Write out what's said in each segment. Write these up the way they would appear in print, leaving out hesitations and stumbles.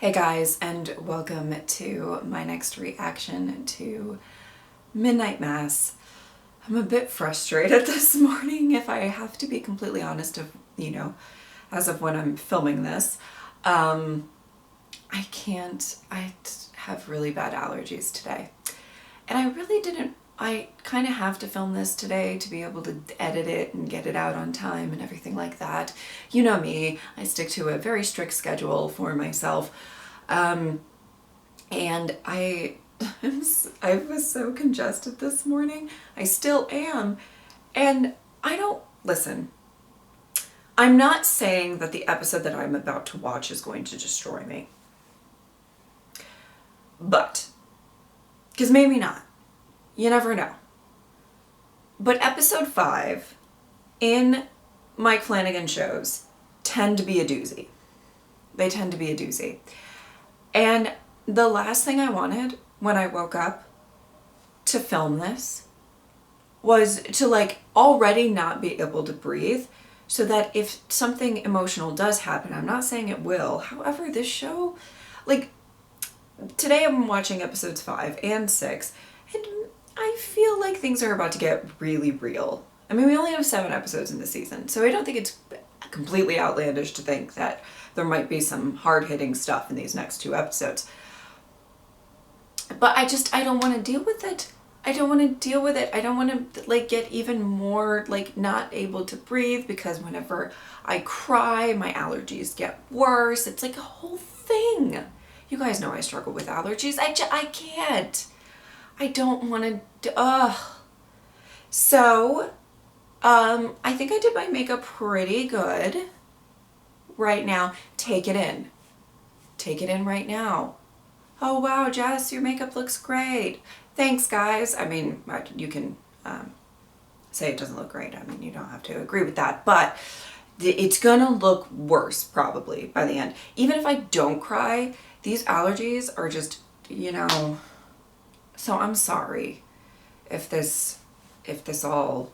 Hey guys, and welcome to my next reaction to Midnight Mass. I'm a bit frustrated this morning, if I have to be completely honest, as of when I'm filming this. I have really bad allergies today. And I kind of have to film this today to be able to edit it and get it out on time and everything like that. You know me, I stick to a very strict schedule for myself. And I was so congested this morning. I still am. And listen, I'm not saying that the episode that I'm about to watch is going to destroy me. But, because maybe not. You never know. But episode 5 in Mike Flanagan shows tend to be a doozy. They tend to be a doozy. And the last thing I wanted when I woke up to film this was to already not be able to breathe, so that if something emotional does happen, I'm not saying it will. However, this show, today I'm watching episodes 5 and 6, and I feel like things are about to get really real. I mean, we only have 7 episodes in the season, so I don't think it's completely outlandish to think that there might be some hard-hitting stuff in these next 2 episodes. But I don't want to deal with it. I don't want to deal with it. I don't want to get even more not able to breathe, because whenever I cry, my allergies get worse. It's like a whole thing. You guys know I struggle with allergies. I can't. I don't want to, So, I think I did my makeup pretty good right now. Take it in. Take it in right now. Oh wow, Jess, your makeup looks great. Thanks, guys. I mean, you can say it doesn't look great. I mean, you don't have to agree with that, but it's gonna look worse probably by the end. Even if I don't cry, these allergies are just, so I'm sorry if this all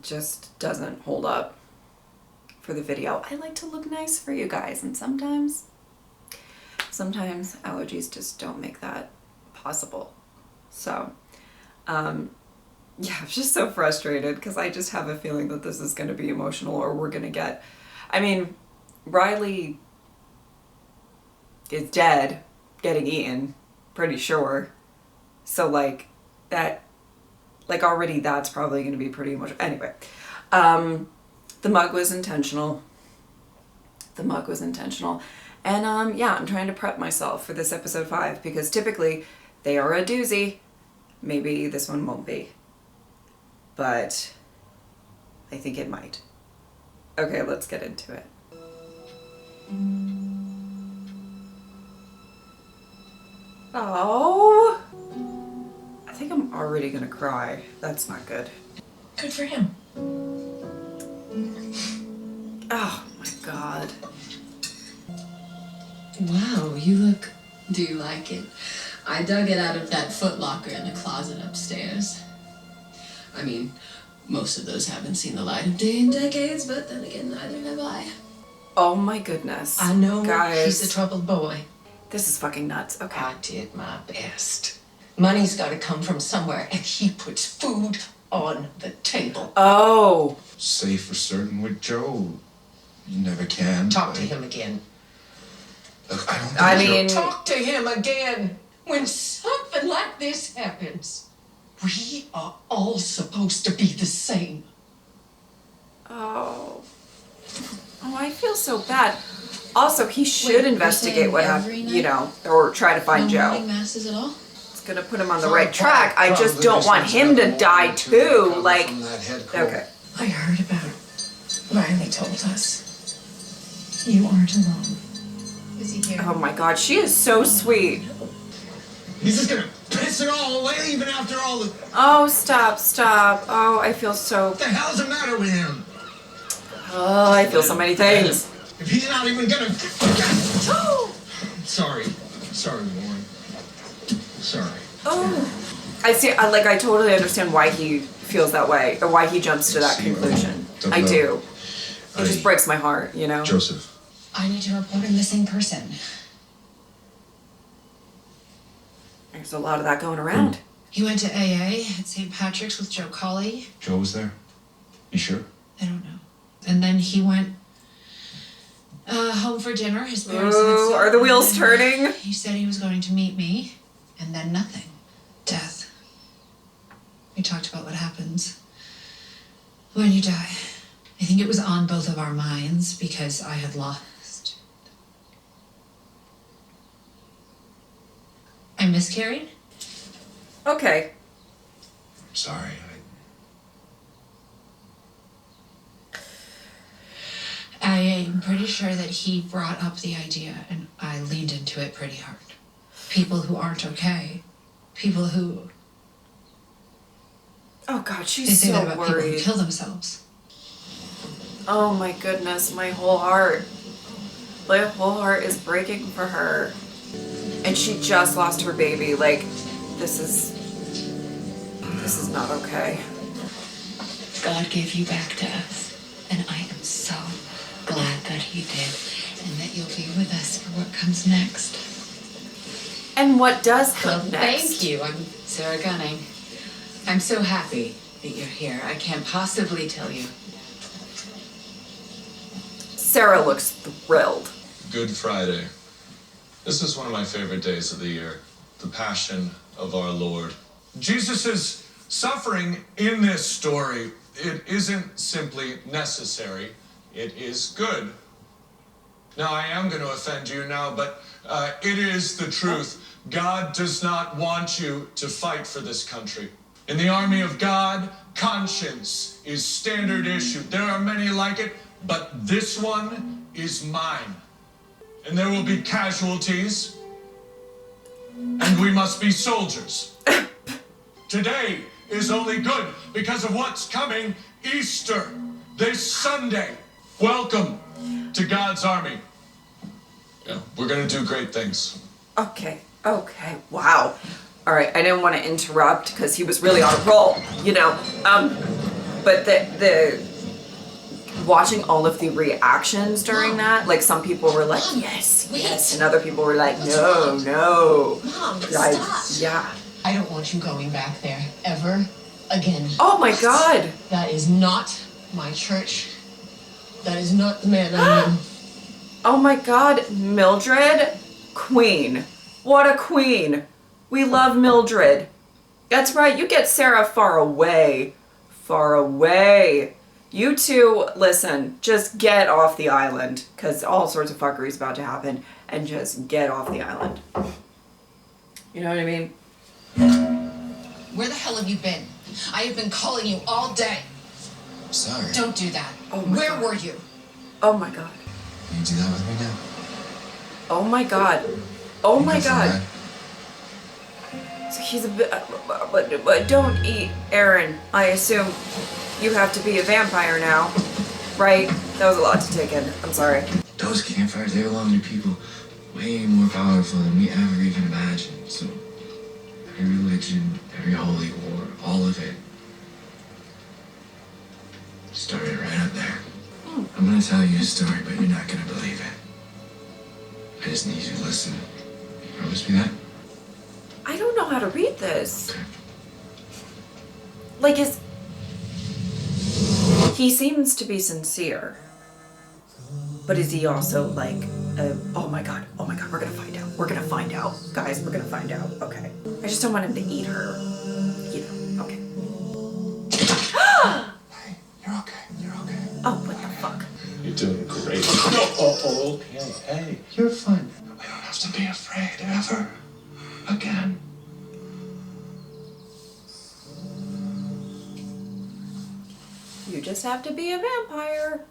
just doesn't hold up for the video. I like to look nice for you guys, and sometimes allergies just don't make that possible. So, yeah, I'm just so frustrated because I just have a feeling that this is going to be emotional, or we're going to get, Riley is dead, getting eaten, pretty sure. So already that's probably going to be pretty emotional. Anyway, the mug was intentional. The mug was intentional. And yeah, I'm trying to prep myself for this episode 5, because typically they are a doozy. Maybe this one won't be, but I think it might. Okay, let's get into it. Oh, I think I'm already gonna cry. That's not good. Good for him. Oh my God. Wow, you look... Do you like it? I dug it out of that Foot Locker in the closet upstairs. I mean, most of those haven't seen the light of day in decades, but then again, neither have I. Oh my goodness. I know, guys. He's a troubled boy. This is fucking nuts. Okay. I did my best. Money's gotta come from somewhere, and he puts food on the table. Oh. Say for certain with Joe, you never can. Talk to him again. Look, Talk to him again. When something like this happens, we are all supposed to be the same. Oh. Oh, I feel so bad. Also, he should investigate what happened, or try to find Joe. Morning masses at all? It's gonna put him on the right track. I just don't want him to die too. Okay. I heard about it. Riley told us. You aren't alone. Is he here? Oh my God, she is so sweet. He's just gonna piss it all away even after all the... Oh, stop. Oh, I feel so... What the hell's the matter with him? Oh, I feel so many things. If he's not even gonna... Oh! Sorry, Warren. Sorry. Oh. I totally understand why he feels that way, or why he jumps to that conclusion. I do. It just breaks my heart, Joseph, I need to report a missing person. There's a lot of that going around. He went to AA at St. Patrick's with Joe Colley. Joe was there? You sure? I don't know. And then he went home for dinner. His parents had Ooh, some, are the wheels and turning? He said he was going to meet me, and then nothing. Death. We talked about what happens when you die. I think it was on both of our minds because I had lost. I miscarried? Okay. Sorry. I'm pretty sure that he brought up the idea and I leaned into it pretty hard. People who aren't okay. People who Oh God, they she's say that so about people who worried. kill themselves. Oh my goodness, my whole heart. My whole heart is breaking for her. And she just lost her baby. Like, this is not okay. God gave you back to us, and I am so glad that he did, and that you'll be with us for what comes next. And what does come next? Thank you. I'm Sarah Gunning. I'm so happy that you're here. I can't possibly tell you. Sarah looks thrilled. Good Friday. This is one of my favorite days of the year. The Passion of our Lord. Jesus' suffering in this story, it isn't simply necessary, it is good. Now, I am going to offend you now, but it is the truth. God does not want you to fight for this country. In the army of God, conscience is standard issue. There are many like it, but this one is mine. And there will be casualties, and we must be soldiers. Today is only good because of what's coming, Easter, this Sunday. Welcome to God's army. Yeah, we're gonna do great things. Okay, wow. All right, I didn't want to interrupt because he was really on a roll, you know. But the watching all of the reactions during that, like some people were like, yes, yes, and other people were like, no. Mom, Like, stop. yeah. I don't want you going back there ever again. Oh my God. That is not my church. That is not the man I am. Oh my God, Mildred, queen. What a queen. We love Mildred. That's right, you get Sarah far away. Far away. You two, listen, just get off the island, because all sorts of fuckery is about to happen, and just get off the island. You know what I mean? Where the hell have you been? I have been calling you all day. Sorry. Don't do that. Oh my Where God. were you? Oh my God. Can you do that with me now? Oh my God. Oh my Nothing, God. right? So he's a bit, but don't eat Aaron. I assume you have to be a vampire now, right? That was a lot to take in. I'm sorry. Those campfires, they belong to people way more powerful than we ever even imagined. So, every religion, every holy war, all of it started right up there. I'm gonna tell you a story, but you're not gonna believe it. I just need you to listen. Promise me that? I don't know how to read this. Like, he seems to be sincere. But is he also like, oh my God, we're gonna find out. We're gonna find out. Guys, we're gonna find out. Okay. I just don't want him to eat her. You know, okay. Hey, you're okay. You're okay. Oh, what the fuck? You're doing great. Hey. You're fine. I don't have to be afraid ever again. You just have to be a vampire.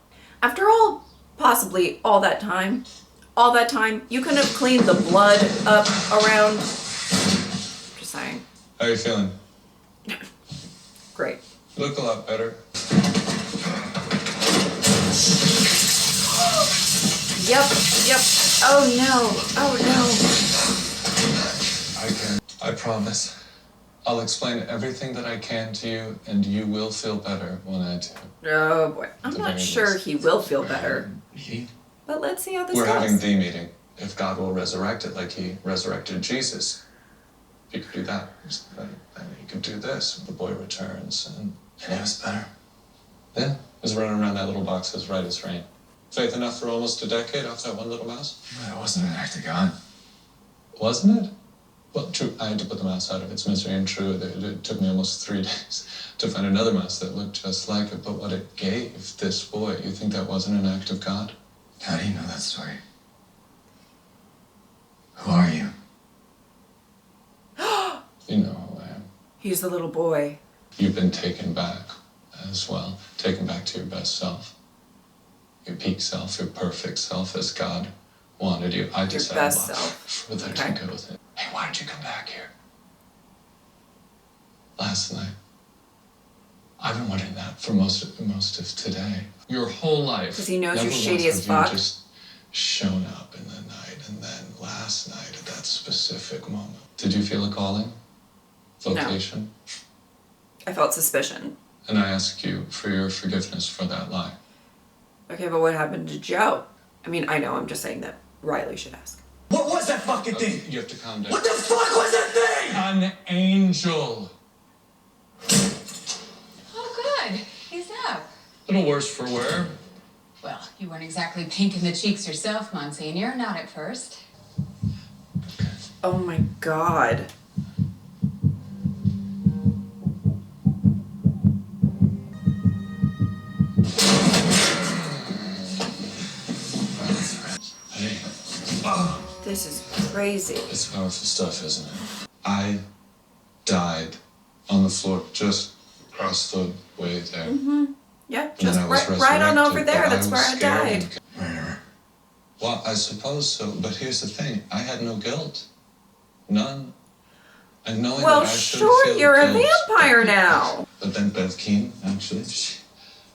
After all, possibly all that time, you couldn't have cleaned the blood up around. Just saying. How are you feeling? Great. You look a lot better. Yep. Oh no. I promise. I'll explain everything that I can to you, and you will feel better when I do. Oh boy. I'm The not very sure least. he will feel better. He But let's see how this We're having goes. the meeting. If God will resurrect it like he resurrected Jesus, he could do that. And he could do this. The boy returns. And it was better. yeah, he's running around that little box as right as rain. Faith enough for almost a decade off that one little mouse? But it wasn't an act of God. Wasn't it? Well, true, I had to put the mouse out of its misery, and true, it took me almost 3 days to find another mouse that looked just like it. But what it gave this boy, you think that wasn't an act of God? How do you know that story? Who are you? You know who I am. He's the little boy. You've been taken back as well. Taken back to your best self. Your peak self, your perfect self as God wanted you. I decided best self. for there Okay. to go with it. Hey, why did you come back here? Last night. I've been wondering that for most of today. Your whole life. 'Cause he knows never you're shady once as have you fuck. just shown up in the night, and then last night at that specific moment. Did you feel a calling? Vocation? I felt suspicion. And I ask you for your forgiveness for that lie. Okay, but what happened to Joe? I mean, I know, I'm just saying that Riley should ask. What was that fucking thing? You have to calm down. What the fuck was that thing? An angel. Oh, good. He's up. A little worse for wear. Well, you weren't exactly pink in the cheeks yourself, Monsignor. Not at first. Oh my god. Hey, This is crazy. it's powerful stuff, isn't it? I died on the floor just across the way there. Yep, And just then I was right on over resurrected, there. but That's was where I scared died. and- Murderer. Well, I suppose so, but here's the thing. I had no guilt. None. And knowing Well, that I should sure, feel you're a guilt, vampire now. But then Bev Keane, actually,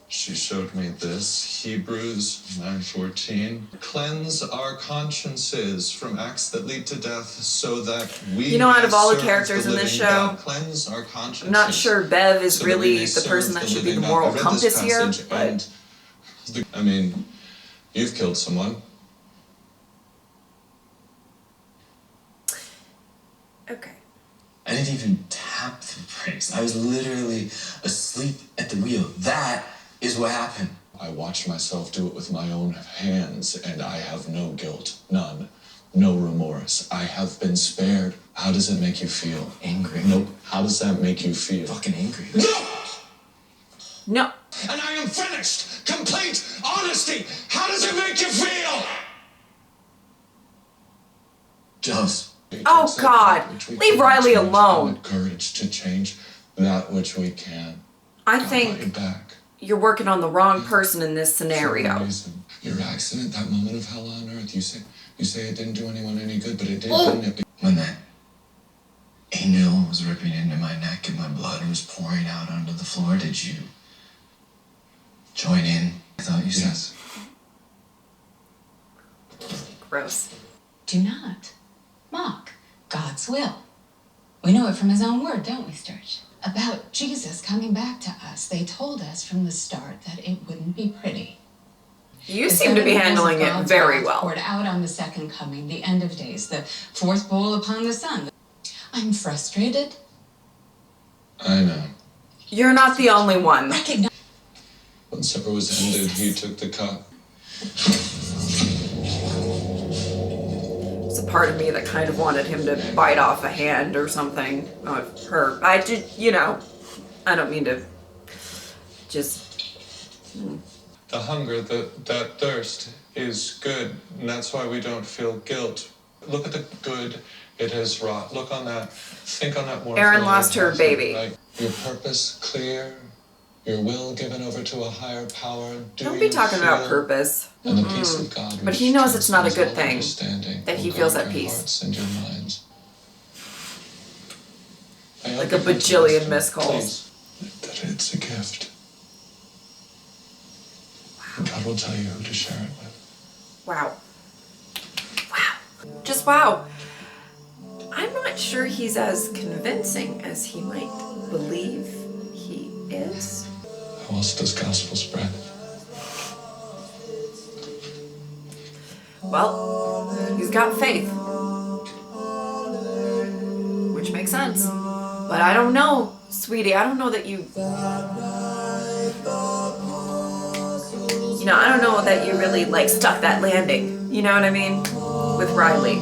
she showed me this. Hebrews 9:14. Cleanse our consciences from acts that lead to death so that we You know, out of may all the serve characters in this living show, God. Cleanse our consciences. I'm not sure Bev is so that we really may the serve person that should be the living God. moral I read this compass here, passage but and I mean, you've killed someone. okay. I didn't even tap the brakes. I was literally asleep at the wheel. That is what happened. I watched myself do it with my own hands, and I have no guilt, none, no remorse. I have been spared. How does it make you feel? Angry. Nope. How does that make you feel? Fucking angry. No! No. And I am finished! Complete honesty! How does it make you feel? Jealous. Oh, God. Leave Riley alone. Courage to change that which we can. I God brought you think back. you're working on the wrong person in this For a scenario. reason. Your accident, that moment of hell on earth, you say it didn't do anyone any good, but it did, didn't it? When that angel was ripping into my neck and my blood was pouring out onto the floor, did you join in? I thought you said. Yes. Gross. Do not mock God's will. We know it from his own word, don't we, Sturge? About Jesus coming back to us, they told us from the start that it wouldn't be pretty. You The seem to be 7 bowls of handling it God's very wrath well. Poured out on the second coming, the end of days, the 4th bowl upon the sun. I'm frustrated. I know. You're not the only one. Recognize. When supper was ended, he took the cup. There's a part of me that kind of wanted him to bite off a hand or something of her. I just, I don't mean to just. The hunger, that thirst is good, and that's why we don't feel guilt. Look at the good it has wrought. Look on that. Think on that more. Erin fully lost her and carefully. baby. Like, your purpose clear, your will given over to a higher power. Don't be talking about feel- purpose. And the peace of God. But which he knows it's not a transcends good all thing understanding, that he will feels guard at your peace. hearts and your minds. I hope Like a you can bajillion trust missed me, calls. please, that it's a gift. And God will tell you who to share it with. Wow. Wow. Just wow. I'm not sure he's as convincing as he might believe he is. How else does gospel spread? Well, he's got faith. Which makes sense. But I don't know, sweetie. I don't know that you... I don't know that you really, like, stuck that landing. You know what I mean? With Riley.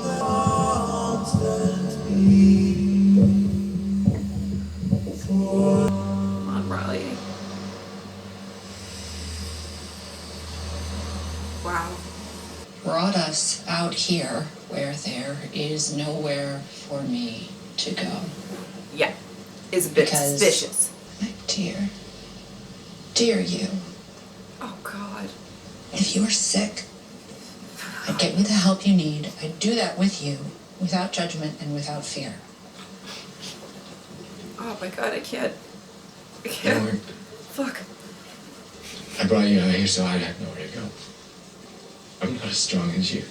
Come on, Riley. Wow. Brought us out here where there is nowhere for me to go. Yeah. Is a bit Because- suspicious. Dear you, Oh, God. if you're sick, I'd get you the help you need. I'd do that with you, without judgment and without fear. Oh, my God, I can't. I Don't can't. worry. Fuck. I brought you out here so I'd have nowhere to go. I'm not as strong as you.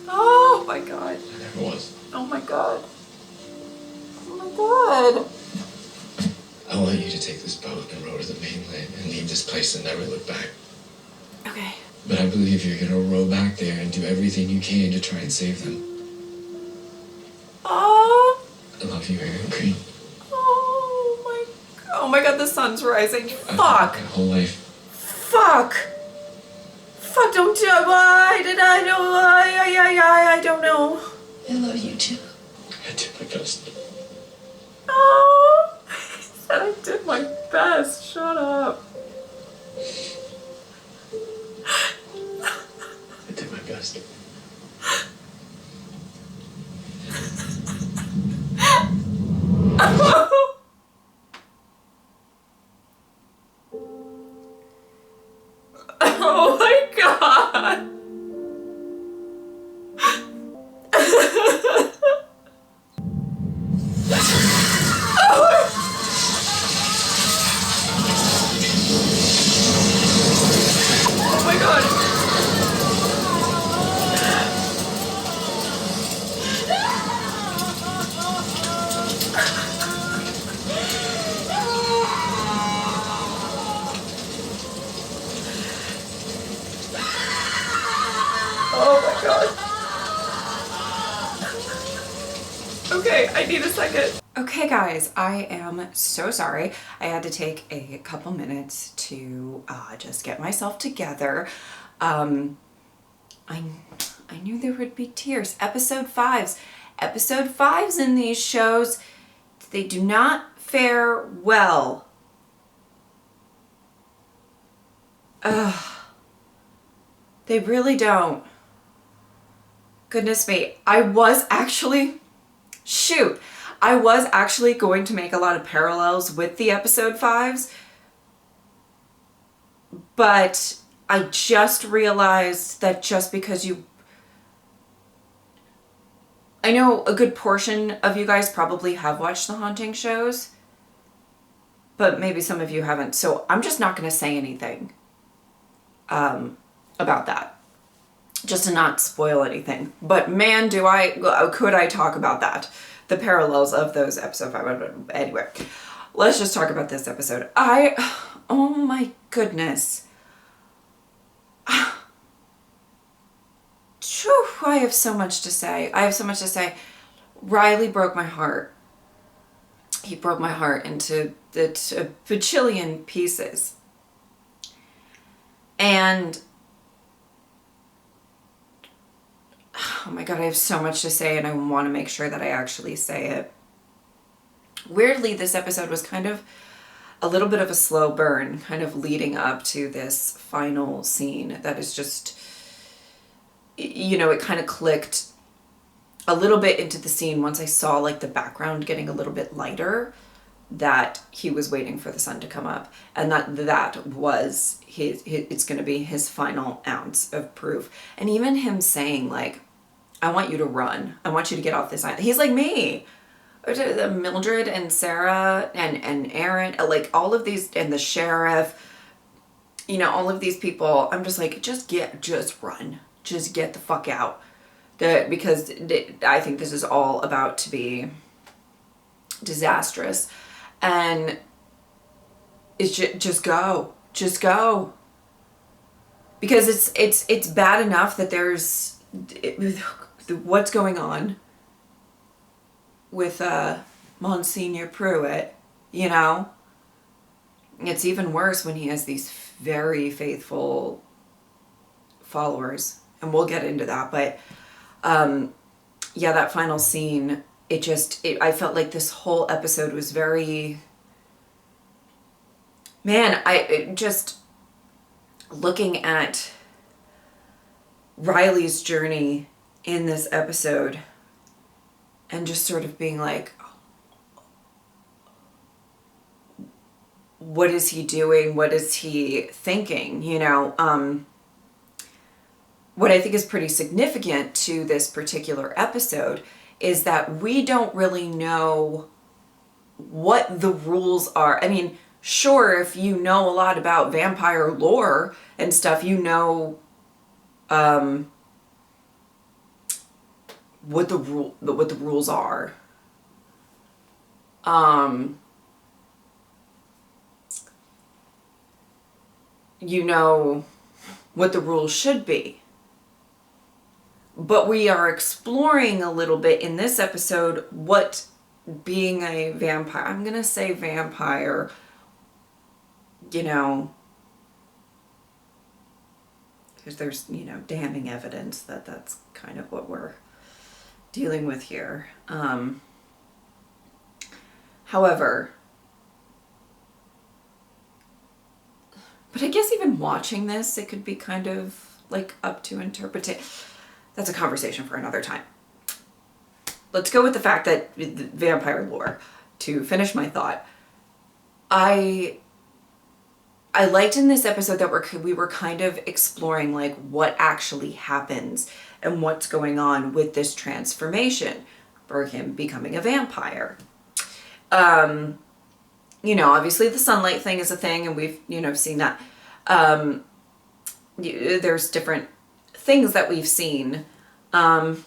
Oh, my God. I never was. Oh, my God. Oh, my God. I want you to take this boat and row to the mainland and leave this place and never look back. Okay. But I believe you're gonna row back there and do everything you can to try and save them. Oh. I love you, Aaron Green. Oh, my God, the sun's rising. I've Fuck. lived my whole life. Fuck. Fuck, don't do it. Why did I know? I don't know. I love you too. I did my best. Oh. I said I did my best. Shut up. I did my best. Oh my God. Oh my God. Oh my God. Okay, I need a second. Okay guys, I am so sorry. I had to take a couple minutes to just get myself together. I knew there would be tears. Episode 5s in these shows, they do not fare well. They really don't. Goodness me. I was actually going to make a lot of parallels with the episode 5s, but I just realized that just because I know a good portion of you guys probably have watched the Haunting shows, but maybe some of you haven't, so I'm just not going to say anything about that, just to not spoil anything. But man, could I talk about that, the parallels of those episode 5. Anyway, let's just talk about this episode. Oh my goodness. Phew, I have so much to say. Riley broke my heart. He broke my heart into a bajillion pieces. And oh my God, I have so much to say and I want to make sure that I actually say it. Weirdly, this episode was kind of a little bit of a slow burn, kind of leading up to this final scene that is just, it kind of clicked a little bit into the scene once I saw like the background getting a little bit lighter, that he was waiting for the sun to come up, and that was it's going to be his final ounce of proof. And even him saying like, I want you to run, I want you to get off this island. He's like me. Mildred and Sarah and Aaron, like all of these, and the sheriff, all of these people, I'm just like, just run, just get the fuck out. Because I think this is all about to be disastrous. And it's just go. Because it's bad enough that there's what's going on with Monsignor Pruitt, you know? It's even worse when he has these very faithful followers, and we'll get into that, but yeah, that final scene, I felt like this whole episode was very, man, just looking at Riley's journey in this episode and just sort of being like, what is he doing? What is he thinking? You know, what I think is pretty significant to this particular episode is that we don't really know what the rules are. I mean, sure, if you know a lot about vampire lore and stuff, you know what the rules are. You know what the rules should be. But we are exploring a little bit in this episode what being a vampire, I'm going to say vampire, you know, because there's, you know, damning evidence that that's kind of what we're dealing with here. However, but I guess even watching this, it could be kind of like up to interpretation. That's a conversation for another time. Let's go with the fact that the vampire lore, to finish my thought, I liked in this episode that we were kind of exploring like what actually happens and what's going on with this transformation for him becoming a vampire. You know, obviously the sunlight thing is a thing, and we've, you know, seen that. There's different things that we've seen. But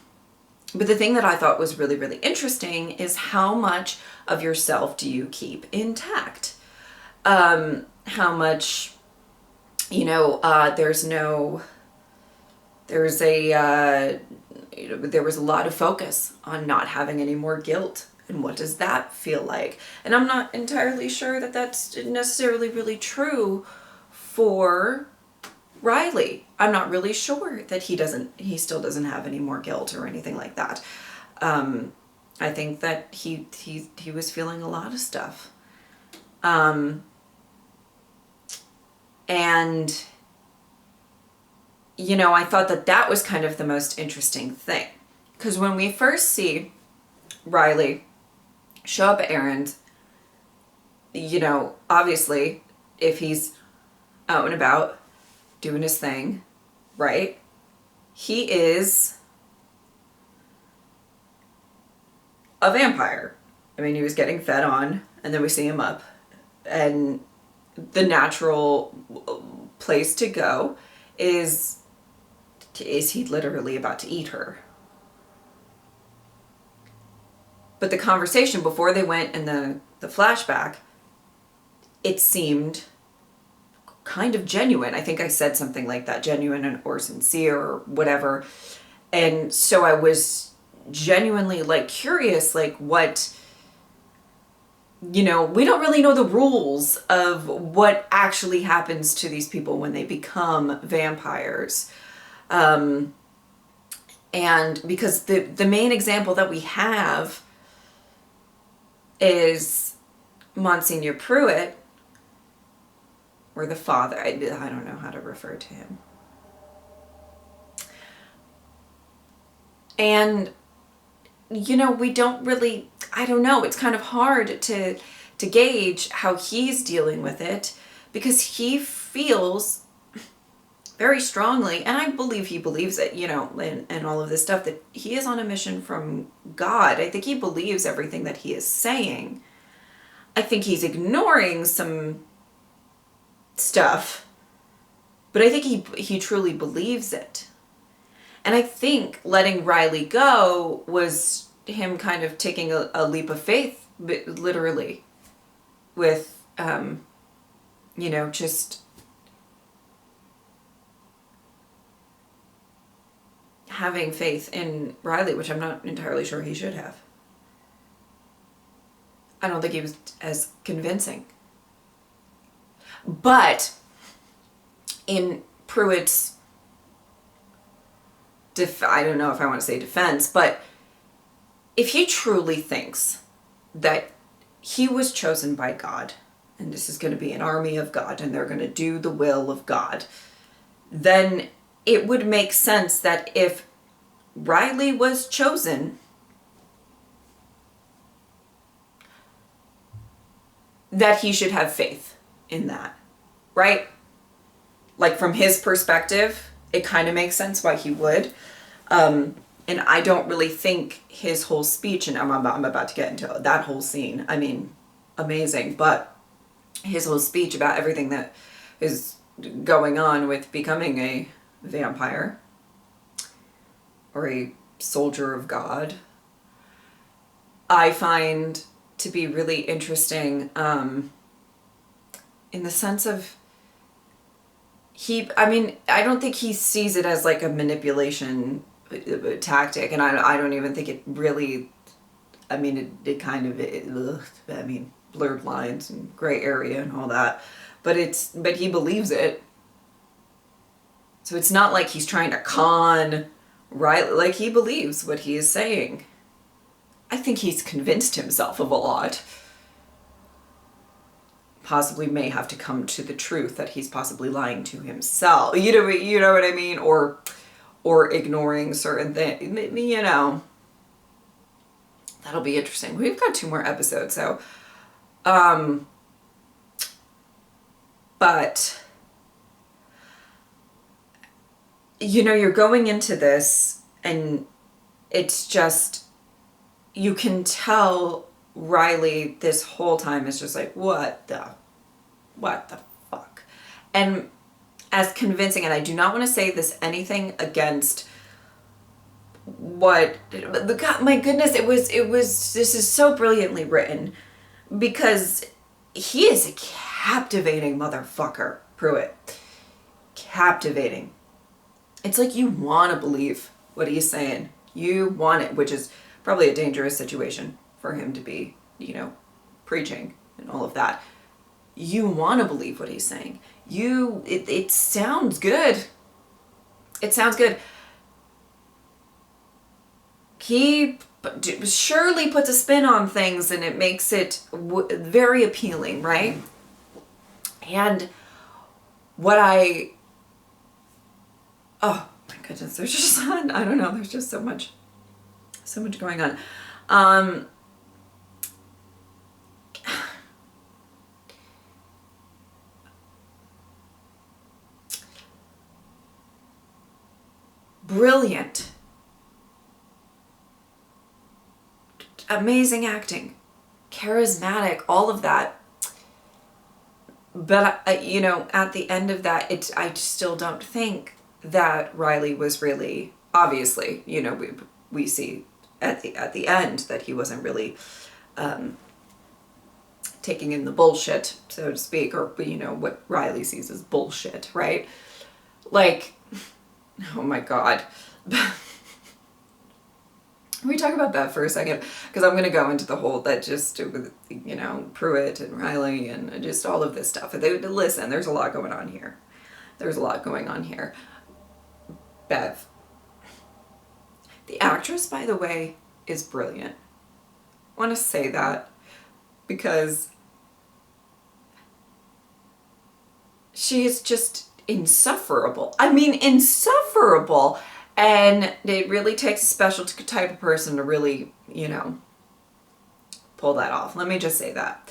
the thing that I thought was really, really interesting is how much of yourself do you keep intact? How much, you know, there was a lot of focus on not having any more guilt. And what does that feel like? And I'm not entirely sure that that's necessarily really true for Riley. I'm not really sure that he still doesn't have any more guilt or anything like that. I think that he was feeling a lot of stuff. And, you know, I thought that was kind of the most interesting thing. Because when we first see Riley show up at errands, you know, obviously, if he's out and about doing his thing, right? He is a vampire. I mean, he was getting fed on, and then we see him up, and the natural place to go is he literally about to eat her? But the conversation before they went in the flashback, it seemed kind of genuine. I think I said something like that, genuine or sincere or whatever. And so I was genuinely like curious, like what, you know, we don't really know the rules of what actually happens to these people when they become vampires. And because the main example that we have is Monsignor Pruitt, or the father. I don't know how to refer to him. And, you know, we don't really, I don't know, it's kind of hard to gauge how he's dealing with it, because he feels very strongly, and I believe he believes it, you know, and all of this stuff, that he is on a mission from God. I think he believes everything that he is saying. I think he's ignoring some stuff, but I think he truly believes it. And I think letting Riley go was him kind of taking a leap of faith, literally, with, you know, just having faith in Riley, which I'm not entirely sure he should have. I don't think he was as convincing. But in Pruitt's I don't know if I want to say defense, but if he truly thinks that he was chosen by God, and this is going to be an army of God, and they're going to do the will of God, then it would make sense that if Riley was chosen, that he should have faith in that, right? Like from his perspective, it kind of makes sense why he would. And I don't really think his whole speech, and I'm about to get into that whole scene, I mean, amazing, but his whole speech about everything that is going on with becoming a vampire or a soldier of God, I find to be really interesting, in the sense of I don't think he sees it as like a manipulation tactic, and I don't even think it really, it kind of, blurred lines and gray area and all that, but he believes it. So it's not like he's trying to con Riley, like he believes what he is saying. I think he's convinced himself of a lot. Possibly may have to come to the truth that he's possibly lying to himself. You know what I mean? Or ignoring certain things. That'll be interesting. We've got 2 more episodes, so but you're going into this and it's just, you can tell Riley this whole time is just like, what the fuck? And as convincing, and I do not want to say this anything against what, God, my goodness, this is so brilliantly written, because he is a captivating motherfucker, Pruitt. Captivating. It's like you want to believe what he's saying. You want it, which is probably a dangerous situation for him to be, preaching and all of that. You want to believe what he's saying. It sounds good. It sounds good. He surely puts a spin on things and it makes it very appealing, right? And oh my goodness, there's just, I don't know, there's just so much going on. Brilliant. Amazing acting. Charismatic, all of that. But, at the end of that, I still don't think that Riley was really, obviously, we see at the end that he wasn't really taking in the bullshit, so to speak, or, what Riley sees as bullshit, right? Like, oh my God. Can we talk about that for a second? Because I'm going to go into the whole, that just, Pruitt and Riley and just all of this stuff. Listen, there's a lot going on here. Bev. The actress, by the way, is brilliant. I want to say that because she is just insufferable. Insufferable. And it really takes a special type of person to really, pull that off. Let me just say that.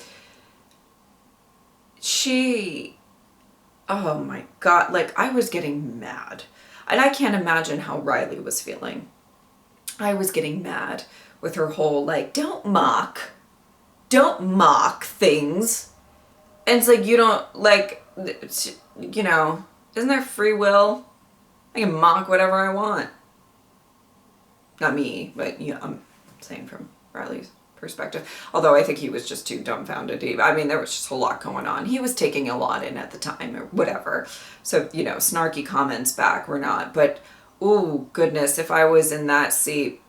Oh my God, I was getting mad. And I can't imagine how Riley was feeling. I was getting mad with her whole, don't mock things. And it's like, you don't, isn't there free will? I can mock whatever I want. Not me, but I'm saying from Riley's perspective. Although I think he was just too dumbfounded. There was just a lot going on. He was taking a lot in at the time or whatever. So, snarky comments back were not. But ooh, goodness, if I was in that seat,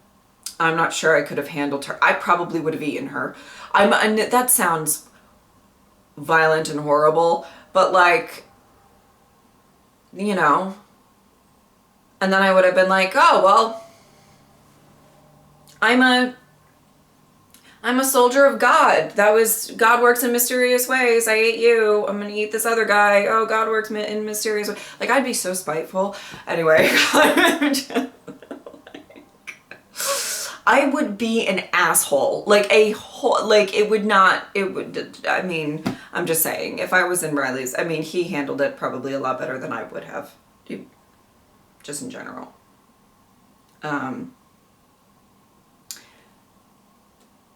I'm not sure I could have handled her. I probably would have eaten her. And that sounds violent and horrible, but like, you know, and then I would have been like, oh, well, I'm a soldier of God. God works in mysterious ways. I ate you. I'm going to eat this other guy. Oh, God works in mysterious ways. Like, I'd be so spiteful. Anyway, I would be an asshole. Like I mean, I'm just saying, if I was in Riley's, I mean, he handled it probably a lot better than I would have. Just in general.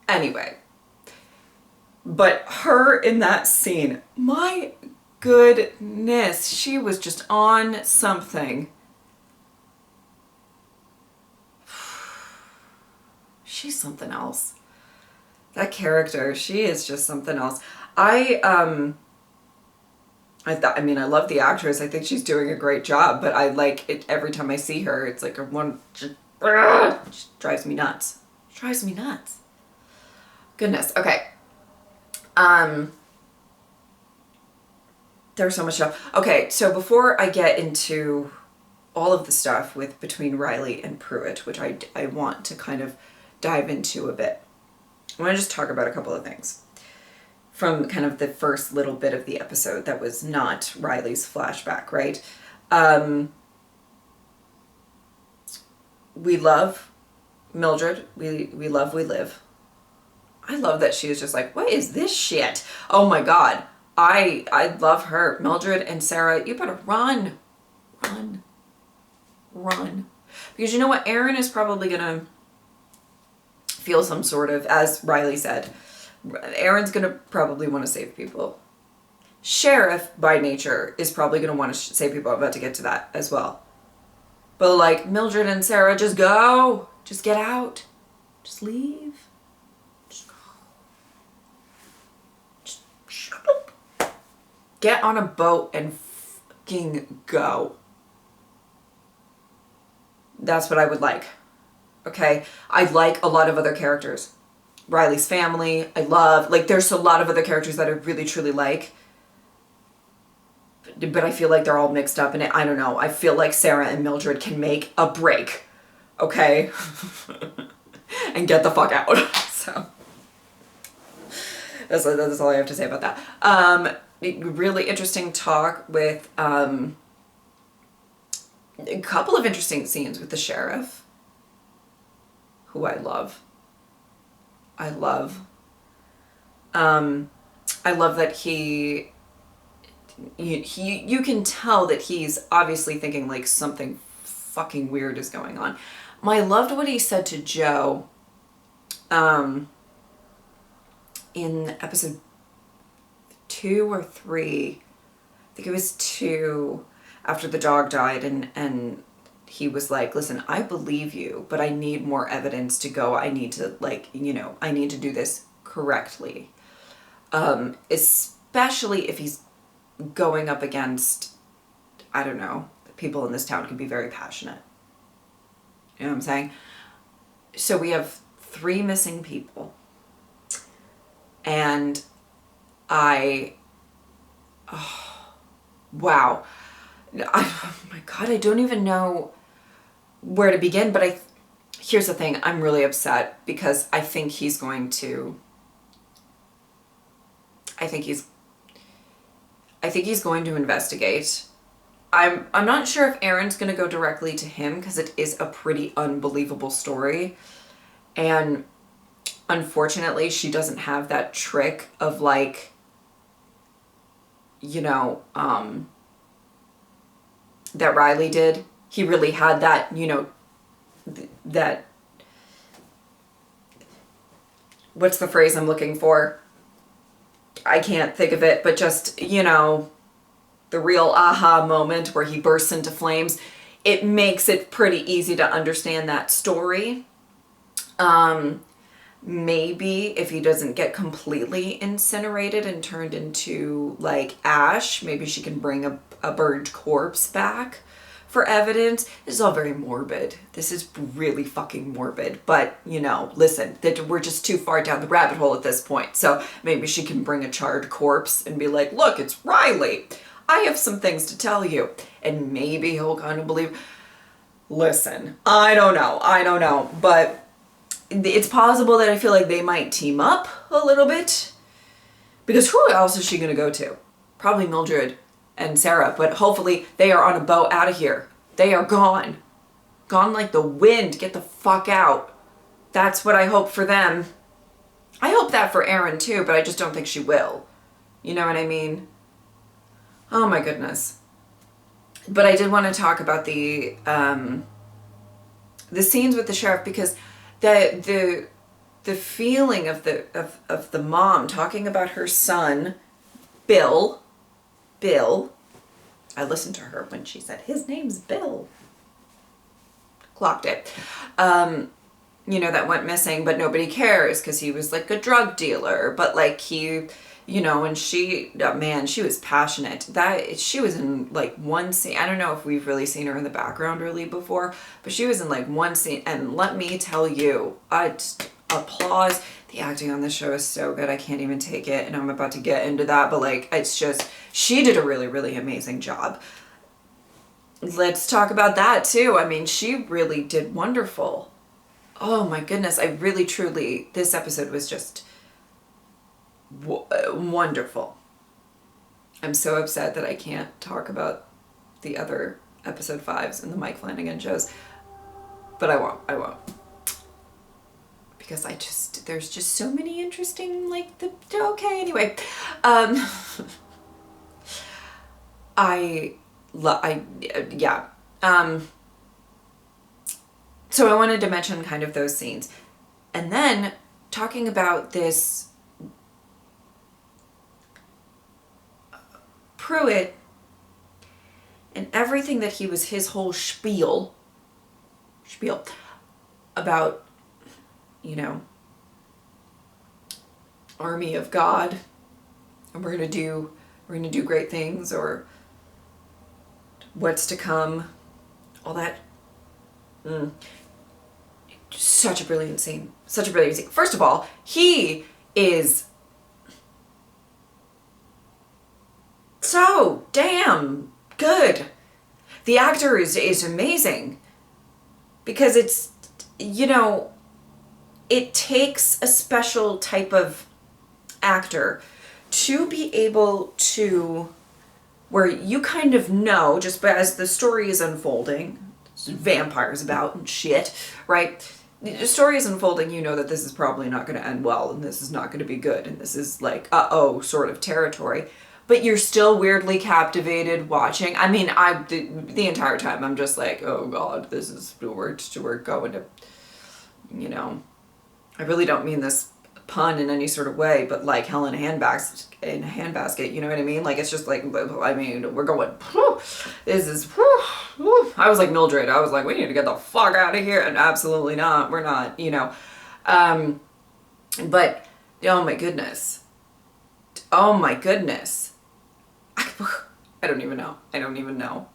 Anyway, but her in that scene, my goodness, she was just on something. She's something else. That character, she is just something else. I mean, I love the actress. I think she's doing a great job, but I like it every time I see her. It's like just drives me nuts. Drives me nuts. Goodness. Okay. There's so much stuff. Okay, so before I get into all of the stuff between Riley and Pruitt, which I want to kind of dive into a bit, I want to just talk about a couple of things from kind of the first little bit of the episode that was not Riley's flashback, right? We love Mildred. We live. I love that she was just like, what is this shit? Oh my God. I love her. Mildred and Sarah, you better run. Because you know what? Aaron is probably going to feel some sort of, as Riley said, Aaron's going to probably want to save people. Sheriff, by nature, is probably going to want to save people. I'm about to get to that as well. But like, Mildred and Sarah, just go. Just get out. Just leave. Get on a boat and fucking go. That's what I would like. Okay? I like a lot of other characters. Riley's family, I love. Like, there's a lot of other characters that I really, truly like. But I feel like they're all mixed up in it. I don't know. I feel like Sarah and Mildred can make a break. Okay? And get the fuck out. So. That's all I have to say about that. Really interesting talk with a couple of interesting scenes with the sheriff, who I love. I love that you can tell that he's obviously thinking like something fucking weird is going on. I loved what he said to Joe in episode 2 or 3, I think it was 2, after the dog died, and he was like, listen, I believe you, but I need more evidence to go. I need to, like, I need to do this correctly. Especially if he's going up against, I don't know, people in this town can be very passionate. You know what I'm saying? So we have 3 missing people. And wow. Oh my God, I don't even know where to begin, but here's the thing, I'm really upset because I think he's going to investigate. I'm not sure if Erin's going to go directly to him because it is a pretty unbelievable story. And unfortunately, she doesn't have that trick of like, that Riley did. He really had that, that, what's the phrase I'm looking for? I can't think of it, but just, the real aha moment where he bursts into flames. It makes it pretty easy to understand that story. Maybe if he doesn't get completely incinerated and turned into like ash, maybe she can bring a burned corpse back for evidence. This is all very morbid. This is really fucking morbid. But, you know, listen, that we're just too far down the rabbit hole at this point. So maybe she can bring a charred corpse and be like, look, it's Riley. I have some things to tell you. And maybe he'll kind of believe. Listen, I don't know. But it's possible that I feel like they might team up a little bit. Because who else is she going to go to? Probably Mildred and Sarah. But hopefully they are on a boat out of here. They are gone. Gone like the wind. Get the fuck out. That's what I hope for them. I hope that for Erin too, but I just don't think she will. You know what I mean? Oh my goodness. But I did want to talk about the scenes with the sheriff, because the feeling of the mom talking about her son, Bill. I listened to her when she said his name's Bill. Clocked it. You know, that went missing, but nobody cares because he was like a drug dealer. But like he, you know, and she, oh man, she was passionate. She was in like one scene. I don't know if we've really seen her in the background really before, but she was in like one scene. And let me tell you, I just applause. The acting on this show is so good. I can't even take it. And I'm about to get into that, but like, it's just, she did a really, really amazing job. Let's talk about that too. I mean, she really did wonderful. Oh my goodness. I really, truly, this episode was just wonderful. I'm so upset that I can't talk about the other episode 5s and the Mike Flanagan shows, but I won't. Because there's just so many interesting, like, okay, anyway. Yeah. So I wanted to mention kind of those scenes. And then talking about this Pruitt and everything that he was, his whole spiel about, you know, army of God, and we're gonna do great things, or what's to come, all that. Such a brilliant scene. First of all, he is so damn good. The actor is amazing, because it's, you know, it takes a special type of actor to be able to, where you kind of know, just as the story is unfolding, vampires about and shit, right? The story is unfolding, you know that this is probably not going to end well, and this is not going to be good, and this is like, uh-oh sort of territory. But you're still weirdly captivated watching. I mean, the entire time I'm just like, oh God, this is, we're going to, you know, I really don't mean this pun in any sort of way, but like hell in a handbasket, you know what I mean? Like, it's just like, I mean, we're going, whew, this is, whew, whew. I was like Mildred. I was like, we need to get the fuck out of here. And absolutely not. We're not, you know. But, oh my goodness. I don't even know.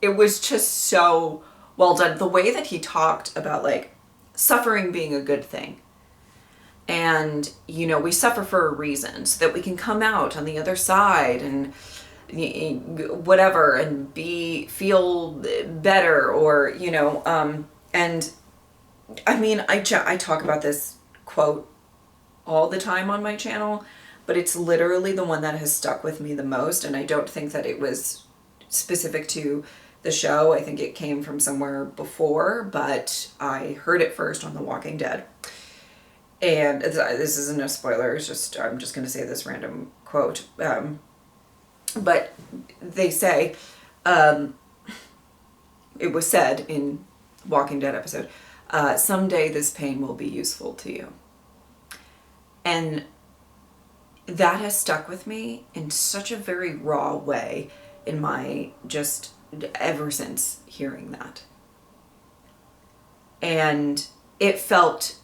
It was just so well done. The way that he talked about like suffering being a good thing. And, you know, we suffer for a reason, so that we can come out on the other side and whatever, and feel better, or, you know, and I mean, I talk about this quote all the time on my channel, but it's literally the one that has stuck with me the most. And I don't think that it was specific to the show. I think it came from somewhere before, but I heard it first on The Walking Dead. And this isn't a spoiler, it's just, I'm just going to say this random quote. But they say, it was said in Walking Dead episode, someday this pain will be useful to you. And that has stuck with me in such a very raw way in my, just ever since hearing that. And it felt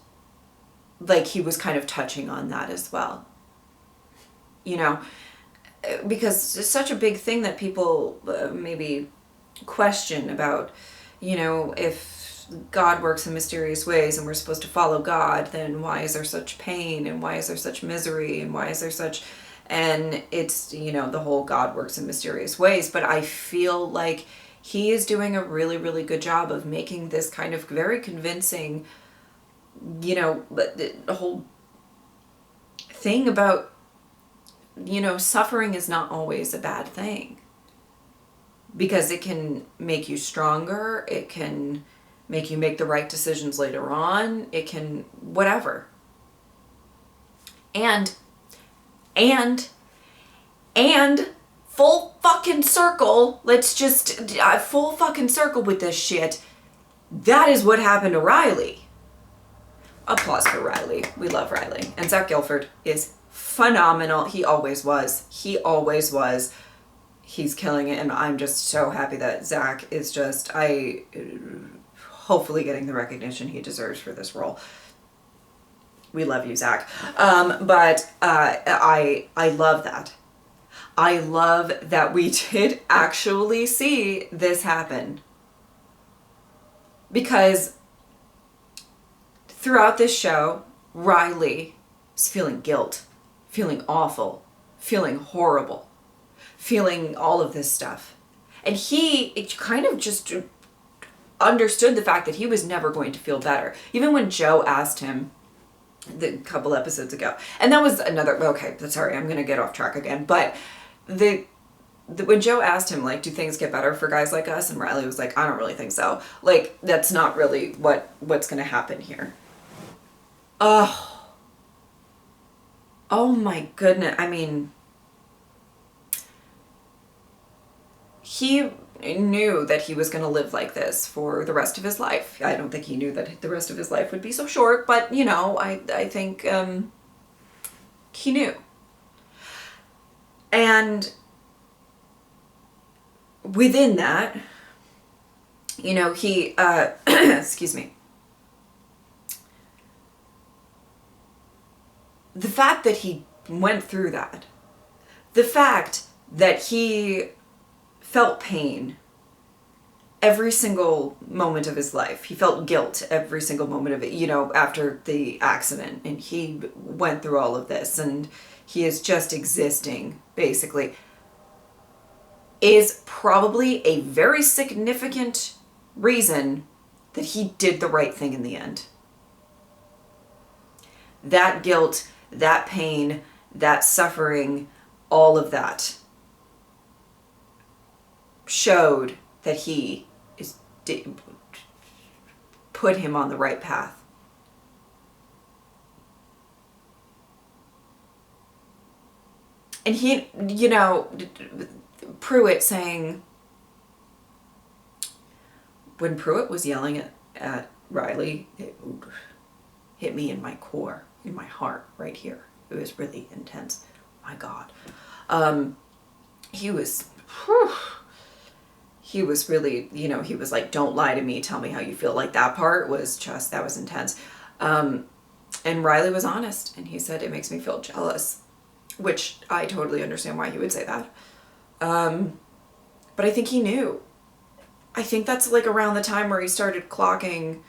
like he was kind of touching on that as well. You know, because it's such a big thing that people maybe question about, if God works in mysterious ways and we're supposed to follow God, then why is there such pain and why is there such misery and why is there such, and it's, the whole God works in mysterious ways. But I feel like he is doing a really, really good job of making this kind of very convincing, the whole thing about, suffering is not always a bad thing. Because it can make you stronger, it can make you make the right decisions later on, it can, whatever. And full fucking circle, let's just, full fucking circle with this shit. That is what happened to Riley. Applause for Riley. We love Riley. And Zach Gilford is phenomenal. He always was. He's killing it, and I'm just so happy that Zach is just, hopefully getting the recognition he deserves for this role. We love you, Zach. But I love that. I love that we did actually see this happen. Because throughout this show, Riley is feeling guilt, feeling awful, feeling horrible, feeling all of this stuff. And it kind of just understood the fact that he was never going to feel better. Even when Joe asked him the couple episodes ago, and that was another, okay, sorry, I'm going to get off track again, but when Joe asked him, like, do things get better for guys like us? And Riley was like, I don't really think so. Like, that's not really what's going to happen here. Oh my goodness. I mean, he knew that he was going to live like this for the rest of his life. I don't think he knew that the rest of his life would be so short, but, I think he knew. And within that, he, excuse me, the fact that he went through that, the fact that he felt pain every single moment of his life. He felt guilt every single moment of it, after the accident. And he went through all of this and he is just existing, basically, is probably a very significant reason that he did the right thing in the end. That guilt, that pain, that suffering, all of that showed that he put him on the right path. And he, Pruitt saying, when Pruitt was yelling at Riley, it hit me in my core, in my heart, right here. It was really intense. My God. He was really, he was like, don't lie to me, tell me how you feel. Like, that part was just, that was intense. And Riley was honest, and he said, it makes me feel jealous, which I totally understand why he would say that. But I think he knew. I think that's like around the time where he started clocking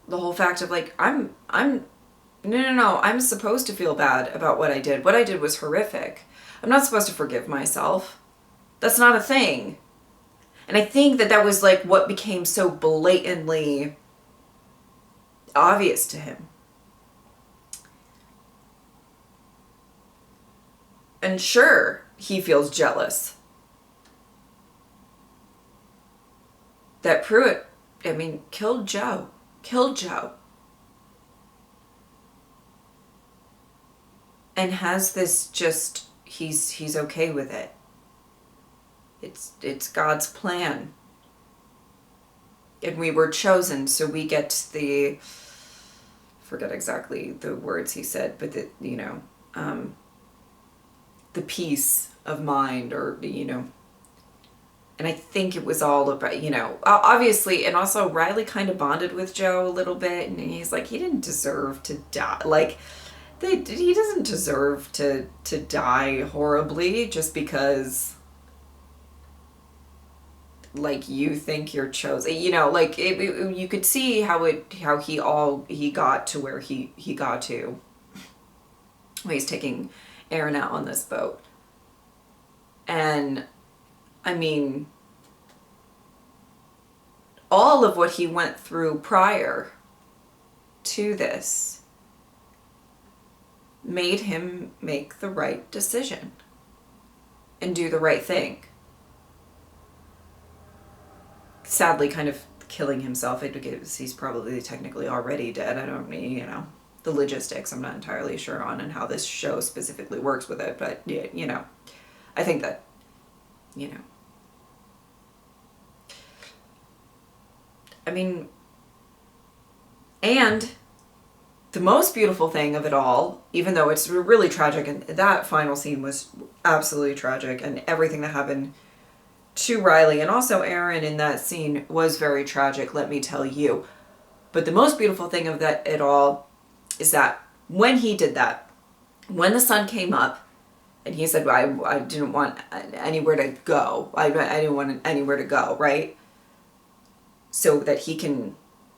the whole fact of like, no, I'm supposed to feel bad about what I did. What I did was horrific. I'm not supposed to forgive myself. That's not a thing. And I think that was like what became so blatantly obvious to him. And sure, he feels jealous that Pruitt, killed Joe. And has this just, he's okay with it. It's God's plan. And we were chosen, so we get forget exactly the words he said, but the peace of mind, or, and I think it was all about, obviously, and also Riley kind of bonded with Joe a little bit, and he's like, he didn't deserve to die. Like, he doesn't deserve to die horribly just because like you think you're chosen, you know, like you could see how he got to where he got to when he's taking Aaron out on this boat. And I mean, all of what he went through prior to this made him make the right decision and do the right thing. Sadly, kind of killing himself. He's probably technically already dead. I don't mean, you know, the logistics I'm not entirely sure on and how this show specifically works with it. But, yeah, you know, I think that, you know, I mean, and the most beautiful thing of it all, even though it's really tragic, and that final scene was absolutely tragic, and everything that happened to Riley and also Aaron in that scene was very tragic, let me tell you. But the most beautiful thing of that it all is that when he did that, when the sun came up, and he said, I didn't want anywhere to go. I didn't want anywhere to go, right? So that he can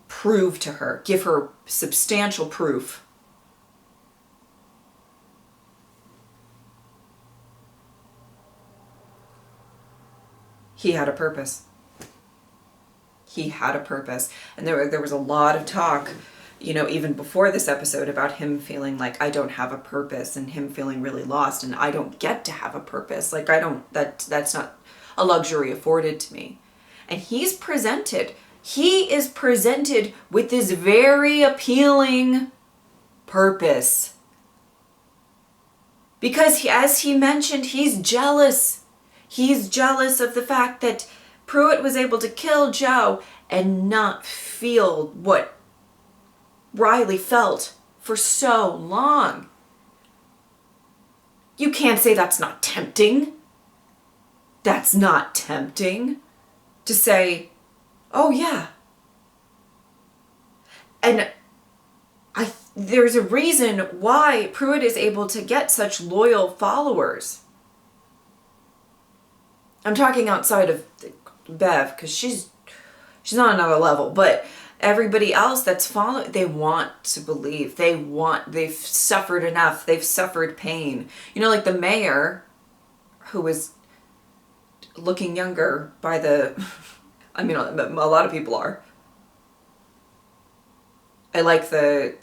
prove to her, give her substantial proof he had a purpose. He had a purpose. And there was a lot of talk, you know, even before this episode about him feeling like I don't have a purpose and him feeling really lost and I don't get to have a purpose. Like that's not a luxury afforded to me. And he is presented with this very appealing purpose. Because as he mentioned, he's jealous. He's jealous of the fact that Pruitt was able to kill Joe and not feel what Riley felt for so long. You can't say that's not tempting. That's not tempting to say, oh yeah. And there's a reason why Pruitt is able to get such loyal followers. I'm talking outside of Bev, because she's not another level, but everybody else that's following, they want to believe. They've suffered enough. They've suffered pain. You know, like the mayor, who was looking younger by the, I mean, a lot of people are. I like the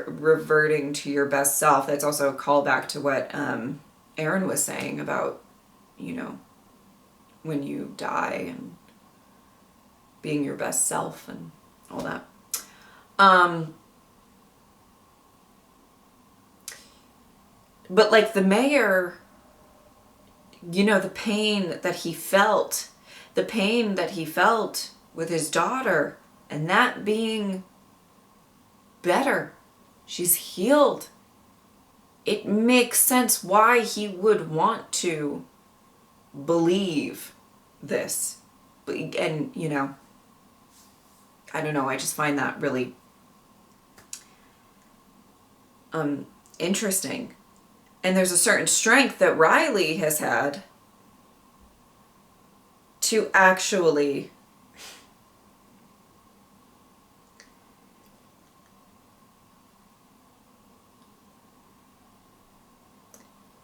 reverting to your best self. That's also a callback to what Aaron was saying about, you know, when you die and being your best self and all that. But like the mayor, you know, the pain that he felt with his daughter and that being better. She's healed. It makes sense why he would want to believe this. And, you know, I don't know, I just find that really interesting. And there's a certain strength that Riley has had to actually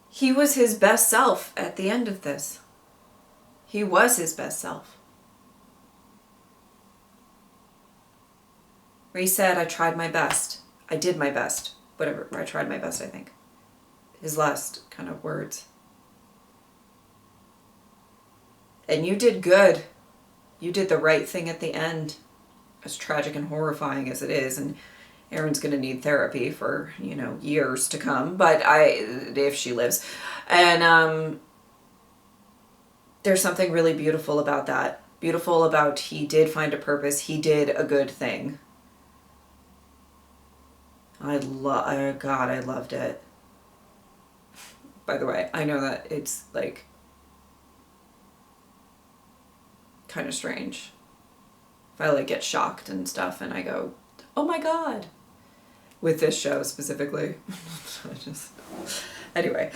he was his best self at the end of this. He was his best self. Where he said, I tried my best. I did my best. Whatever, I tried my best, I think. His last kind of words. And you did good. You did the right thing at the end. As tragic and horrifying as it is. And Erin's going to need therapy for, you know, years to come. But if she lives. And there's something really beautiful about that. Beautiful about he did find a purpose. He did a good thing. God, I loved it. By the way, I know that it's like kind of strange. If I like get shocked and stuff and I go, oh my God. With this show specifically. Anyway.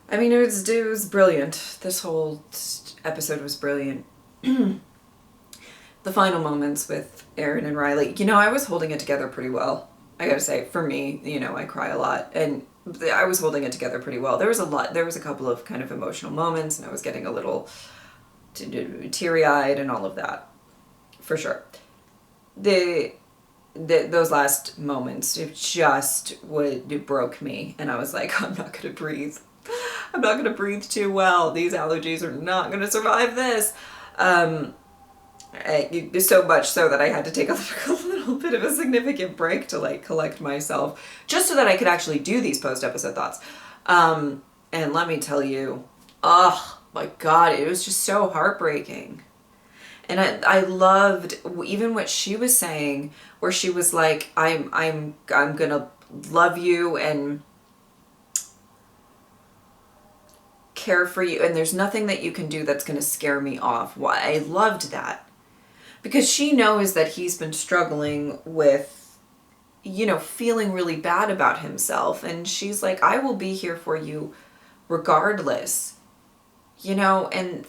I I mean, it was brilliant. This whole episode was brilliant. The final moments with Aaron and Riley, you know, I was holding it together pretty well. I gotta say, for me, you know, I cry a lot, and I was holding it together pretty well. There was a couple of kind of emotional moments, and I was getting a little teary-eyed and all of that, for sure. Those last moments, it broke me, and I was like, I'm not gonna breathe. I'm not gonna breathe too well. These allergies are not gonna survive this. So much so that I had to take a little bit of a significant break to like collect myself, just so that I could actually do these post-episode thoughts. And let me tell you, oh my God, it was just so heartbreaking. And I loved even what she was saying, where she was like, I'm gonna love you and care for you, and there's nothing that you can do that's gonna scare me off. Why I loved that. Because she knows that he's been struggling with, you know, feeling really bad about himself. And she's like, I will be here for you regardless. You know, and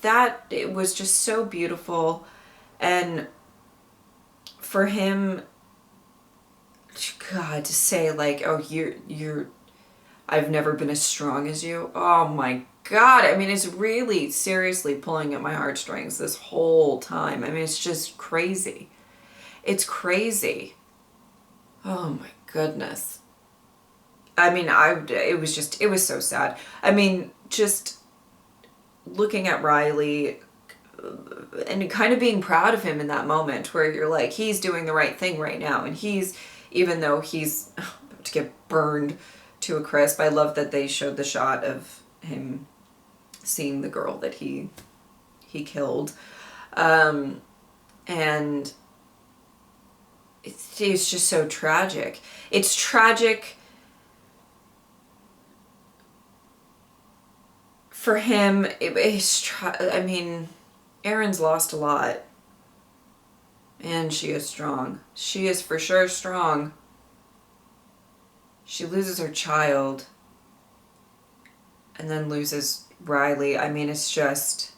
it was just so beautiful. And for him, God, to say like, oh, I've never been as strong as you. Oh my God. I mean, it's really seriously pulling at my heartstrings this whole time. I mean, it's just crazy. It's crazy. Oh my goodness. I mean, it was so sad. I mean, just looking at Riley and kind of being proud of him in that moment where you're like, he's doing the right thing right now. And even though he's about to get burned to a crisp, I love that they showed the shot of him seeing the girl that he killed. And it's just so tragic. It's tragic for him. I mean, Erin's lost a lot. And she is strong. She is for sure strong. She loses her child. And then loses Riley. I mean, it's just,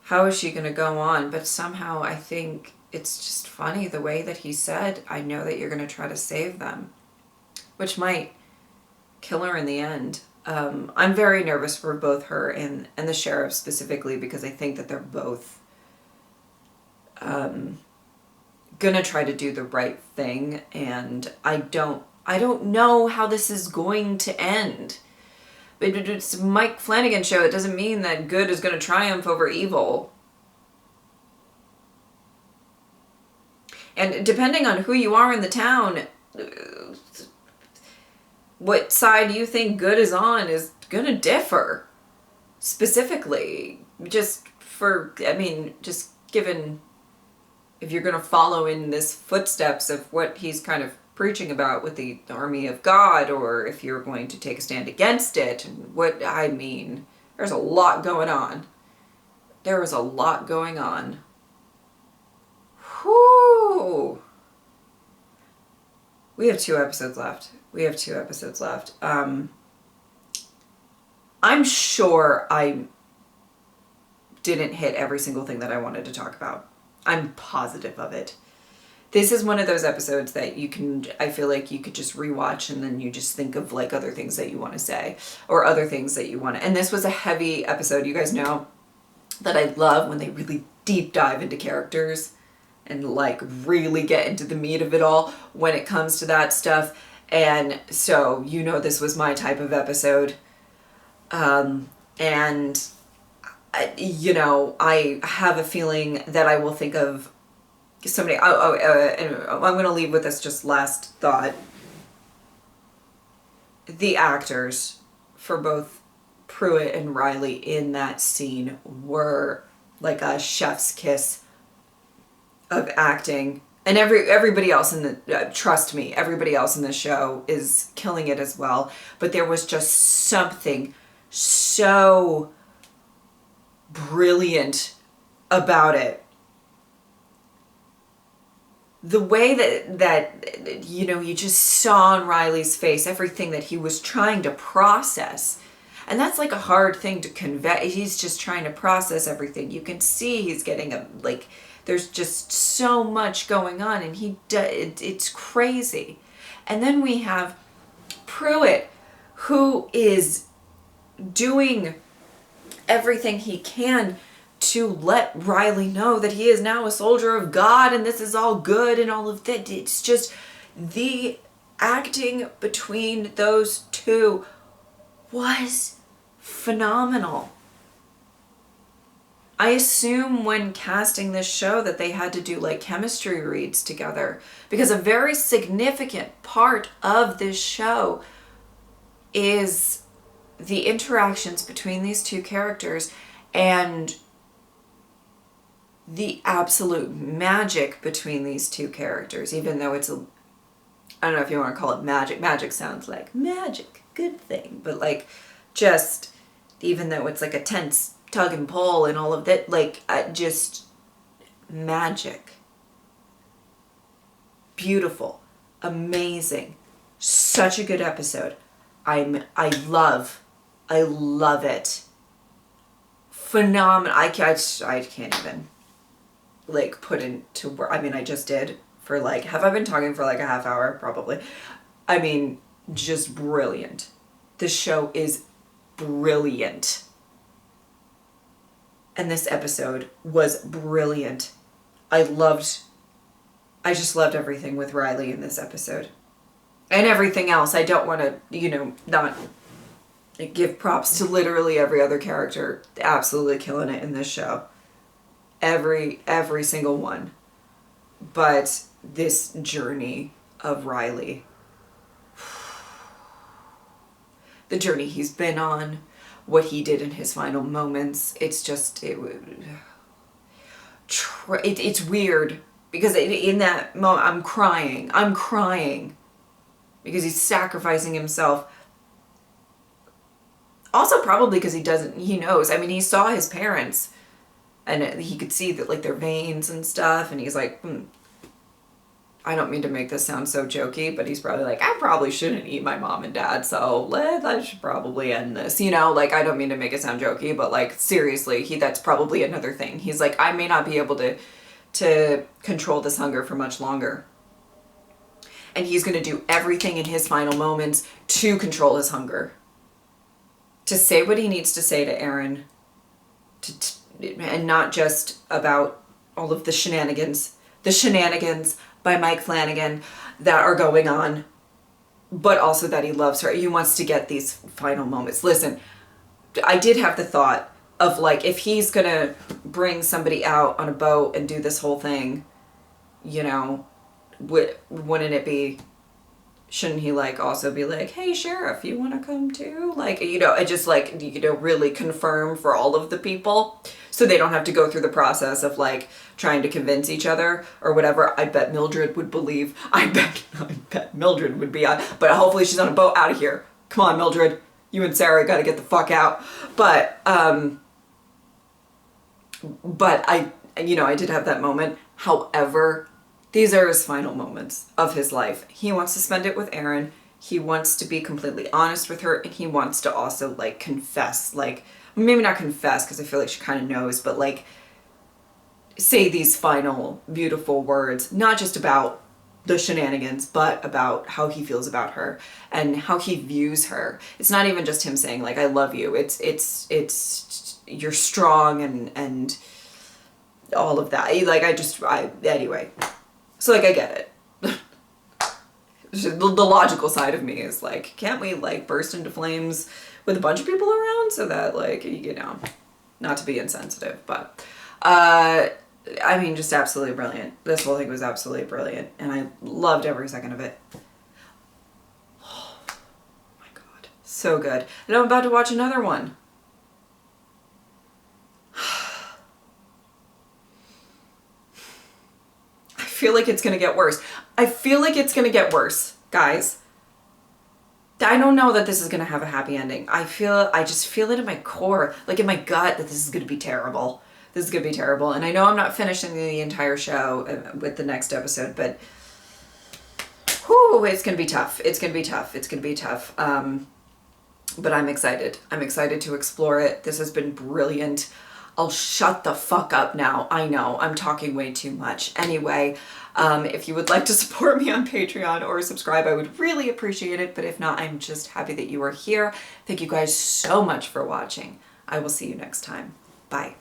how is she going to go on? But somehow I think it's just funny the way that he said, I know that you're going to try to save them, which might kill her in the end. I'm very nervous for both her and the sheriff specifically, because I think that they're both gonna try to do the right thing, and I don't know how this is going to end. But it's Mike Flanagan show. It doesn't mean that good is going to triumph over evil. And depending on who you are in the town, what side you think good is on is going to differ. Specifically, just given if you're going to follow in this footsteps of what he's kind of preaching about with the army of God, or if you're going to take a stand against it. And there's a lot going on. There is a lot going on. Whew. We have 2 episodes left. I'm sure I didn't hit every single thing that I wanted to talk about. I'm positive of it. This is one of those episodes that I feel like you could just rewatch, and then you just think of like other things that you want to say, or other things that you want to, and this was a heavy episode. You guys know that I love when they really deep dive into characters and like really get into the meat of it all when it comes to that stuff. And so, you know, this was my type of episode. And you know, I have a feeling that I will think of somebody. And I'm going to leave with this just last thought. The actors for both Pruitt and Riley in that scene were like a chef's kiss of acting. And everybody else trust me, everybody else in the show is killing it as well. But there was just something so brilliant about it. The way that you know, you just saw on Riley's face everything that he was trying to process And that's like a hard thing to convey. He's just trying to process everything. You can see he's getting there's just so much going on, and it's crazy. And then we have Pruitt, who is doing everything he can to let Riley know that he is now a soldier of God and this is all good and all of that. It's just the acting between those two was phenomenal. I assume when casting this show that they had to do like chemistry reads together, because a very significant part of this show is the interactions between these two characters and the absolute magic between these two characters, even though it's I don't know if you want to call it magic. Magic sounds like magic, good thing. But like, just, even though it's like a tense tug and pull and all of that, like, just magic. Beautiful. Amazing. Such a good episode. I love it. Phenomenal. I can't even like put into words. I mean, I just did for like, have I been talking for like a half hour? Probably. I mean, just brilliant. The show is brilliant. And this episode was brilliant. I just loved everything with Riley in this episode. And everything else. I don't want to, not give props to literally every other character. Absolutely killing it in this show. Every single one. But this journey of Riley, the journey he's been on, what he did in his final moments, it's just, it's weird because in that moment I'm crying because he's sacrificing himself. Also probably because he knows, I mean, he saw his parents and he could see that like their veins and stuff, and he's like, I don't mean to make this sound so jokey, but he's probably like, I probably shouldn't eat my mom and dad, so I should probably end this, like, I don't mean to make it sound jokey, but like, seriously, that's probably another thing. He's like, I may not be able to control this hunger for much longer. And he's going to do everything in his final moments to control his hunger. To say what he needs to say to Aaron, and not just about all of the shenanigans by Mike Flanagan that are going on, but also that he loves her. He wants to get these final moments. Listen, I did have the thought of like, if he's gonna bring somebody out on a boat and do this whole thing, wouldn't it be, shouldn't he like also be like, hey sheriff, you want to come too? Like, just like, really confirm for all of the people so they don't have to go through the process of like trying to convince each other or whatever. I bet Mildred would believe. I bet Mildred would be on, but hopefully she's on a boat out of here. Come on, Mildred, you and Sarah got to get the fuck out. But I did have that moment. However, these are his final moments of his life. He wants to spend it with Aaron. He wants to be completely honest with her, and he wants to also like confess, like, maybe not confess because I feel like she kind of knows, but like say these final beautiful words, not just about the shenanigans, but about how he feels about her and how he views her. It's not even just him saying like, I love you. It's you're strong and all of that. Like, anyway. So like, I get it. The logical side of me is like, can't we like burst into flames with a bunch of people around so that like, not to be insensitive, but I mean, just absolutely brilliant. This whole thing was absolutely brilliant, and I loved every second of it. Oh my god, so good. And I'm about to watch another one. I feel like it's gonna get worse. Guys. I don't know that this is gonna have a happy ending. I just feel it in my core, like in my gut, that this is gonna be terrible. This is gonna be terrible. And I know I'm not finishing the entire show with the next episode, but whew, it's gonna be tough. But I'm excited. I'm excited to explore it. This has been brilliant. I'll shut the fuck up now. I know, I'm talking way too much. Anyway, if you would like to support me on Patreon or subscribe, I would really appreciate it. But if not, I'm just happy that you are here. Thank you guys so much for watching. I will see you next time. Bye.